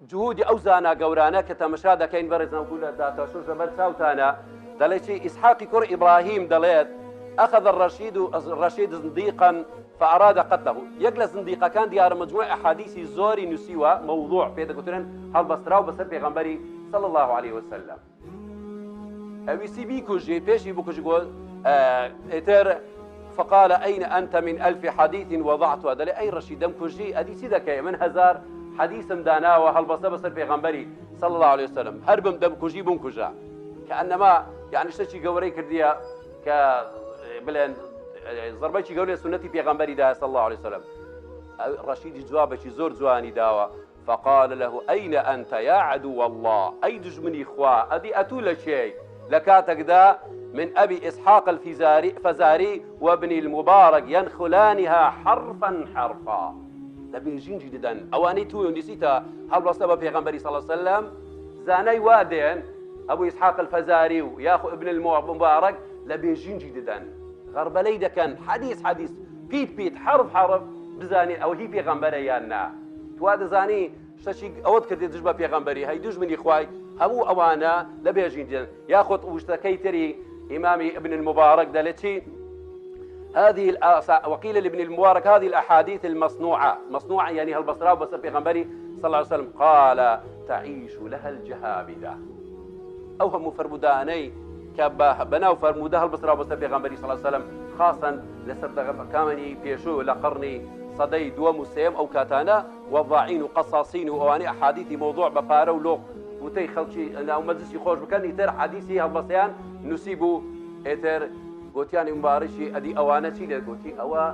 جهودی ئەو زانا گەورانە کە تەمەشا دەکەین بەڕێزان و لە داتەشۆش لەبەر چاوتانە دەڵێ چی ئیسحاقی کوڕ ئیبراهیم دەڵێت أخذ الرشيد زنديقا فأراد قتله يجلس زنديقا كان ديار مجموعة أحاديث زوري نسيوا موضوع في هذا كترن هل بستراو بسر بيغمبري صلى الله عليه وسلم أبي سيبي كوجي بيشي بوكوجي قول اتر فقال أين أنت من 1000 حديث وضعت هذا أي رشيد كوجي أدي سيدك من هزار حديث دانا وهل بسر بيغمبري صلى الله عليه وسلم هربم دم كوجي بوم كوجا كأنما يعني شتي قوري كرديا ك بلان ضربەی گەورەی سنەتی پێغەمبەری دا صلى الله عليه وسلم رشيد جوابێکی زۆر جوانی داوە فقال له أين أنت يا عدو الله أي دژمنی خوا ئەدی ئەتوو لە شێی لە کاتێکدا من أبي إسحاق الفزاري وابن المبارك ينخلانها حرفا حرفا لەبێژینجی دەدەن ئەوانەی تو نووسیتە هەڵبەستە بە پێغەمبەری صلى الله عليه وسلم زانای وا دێن أبو إسحاق الفزاري وياخو ابن المبارك لەبێژینجی دەدەن غربلەی دەکەن حەدیث پیت حرف بزانین ئەوە هی پێغەمبەرە یان نا توا دەزانی شتێکی ئەوەت کردێت دژ بە پێغەمبەری هەی دوژمنی خوای هەموو ئەوانە لەبێژینجن یاخۆت وشتەکەی تری ئیمامی ابن المبارك دەڵێت چی هذه وقيل لابن المبارك هذه الأحاديث المصنوعة يعني هالبصراء وبصر بيغمبري صلى الله عليه وسلم قال تعيش لها الجهابذة أو هم فرموداني كبا بناو فرموده هالبصراء وبصر بيغمبري صلى الله عليه وسلم خاصا لسر كامني بيشو لقرني صدي دوم وسيم أو كاتانا وضاعين وقصاصين وأواني أحاديث موضوع بقارة ولوق وتي خلشي أو مجلس يخرج بكان يتر حديثي هالبصيان نسيبو إتر گوتیانی مبارشی ئەدی ئەوانە چی لێ گوتی ئەوە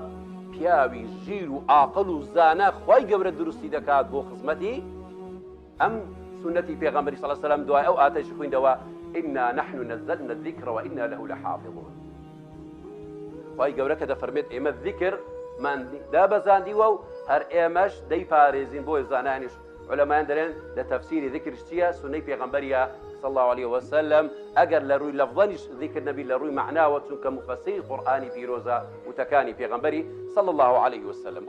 پیاوی ژیر و عاقڵ و زانە خۆی گەورە دروستی دەکات بۆ خزمەتی ئەم سنەتی پێغەمبەری صلی الله علیه و سلم دوای ئەو ئاتەشی خوێندەوە ئینا نحن نزلنا الذکر وئینا له لحافظون خۆی گەورە کە دەفەرمێت ئێمە ذیکرمان دابەزاندیوە و هەر ئێمەش دەیپارێزین بۆ زانانیش علەمایان دەڵێن لە تەفسیری ذیکرش چییە سنەی پێغەمبەریە صلى الله عليه وسلم أجر لروي لفظنش ذكر النبي لروي معناه وتنك مفسر قرآني في روزا وتكاني في غنبري صلى الله عليه وسلم